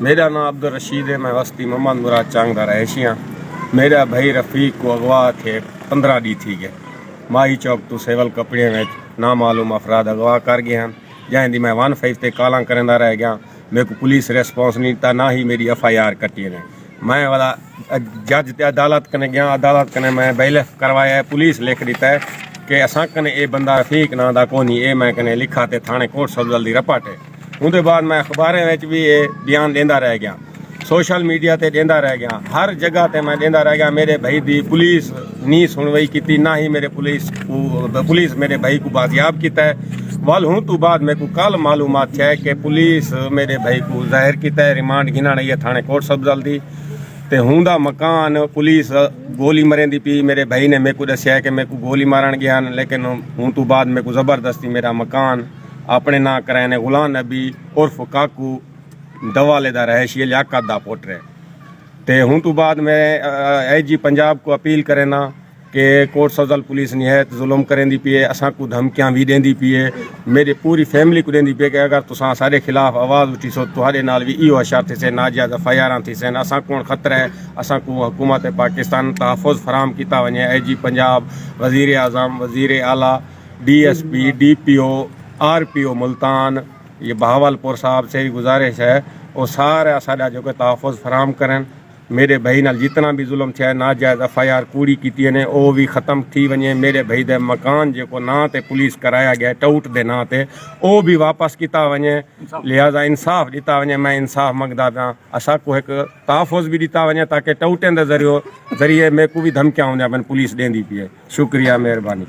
मेरा नाम अब्दुल रशीद है। मैं वस्ती मोहम्मद मुराद चांगदा रहायशी हाँ। मेरा भाई रफ़ीक को अगवा थे 15 डी थी गए। माही चौक तो सेवल कपड़े में नामालूम अफराद अगवा कर गए हैं। जैंदी मैं 15 ते काला करेंदा रह गया। मेरे को पुलिस रेस्पॉन्स नहीं था, ना ही मेरी FIR कटी ने। मैं वाला जज ते अदालत कने गया, अदालत कने मैं बैलेफ करवाया है। पुलिस लिख दिता है कि असा कने ये बंदा रफ़ीक ना दा कोनी, ये मैं कने लिखा ते थाने कोट सब्जल दी रपट है। उनके बाद मैं अखबारें में भी ये बयान देंदा रह गया, सोशल मीडिया ते देंदा रह गया, हर जगह ते मैं देंदा रह गया। मेरे भाई दी पुलिस नहीं सुनवाई की, ना ही मेरे पुलिस मेरे भाई को बाजियाब किया है। वाल हूँ तो बाद मेरे को कल मालूमात है कि पुलिस मेरे भाई को जाहिर किया है, रिमांड गिना नहीं है थाने कोट सब्जल दी ते हुंदा मकान पुलिस गोली मरेंदी पी। मेरे भाई ने मेरे को दसिया है कि मेरे को गोली मारण गया, लेकिन हूँ तो बाद मेरे को ज़बरदस्ती मेरा मकान अपने ना कराने। गुलाम नबी उर्फ काकू दवाले दा रहायशी लियाकत दा पुत्र है। ते हूँ तो बाद मैं IG पंजाब को अपील करेना कि कोट सब्जल पुलिस निहायत जुल्म करेंदी पी है, असा को धमकियां भी देंदी पी है, मेरी पूरी फैमिली को देंदी पी है कि अगर तुसा सारे खिलाफ आवाज़ उठी सो तुहारे नाल भी इहो अशर थी से, नाजायज़ FIR थी से। असा को ख़तरा है, असा को हुकूमत पाकिस्तान तहफ़ुज़ फराम किया वने। IG पंजाब, वज़ीर आज़म, वज़ीर आला, DSP, DPO, RPO मुल्तान, ये बहावलपुर साहब से ही गुजारिश है वो सारा साडा जो कि तहफ़ुज़ फराम करें। मेरे भाई नाल जितना भी जुल्म थे, नाजायज़ FIR कूड़ी की ने, वो भी ख़त्म थी वने। मेरे भाई दे मकान जो ना ते पुलिस कराया गया टूट दे ना ते, वो भी वापस किया वने। लिहाजा इंसाफ दिता वने। मैं इंसाफ मंगदा पाँ, असा को एक तहफ़ुज़ भी दिता वने ताकि टूटन दे ज़रिए मेरे को भी धमकियां पुलिस देंदी पी है। शुक्रिया, मेहरबानी।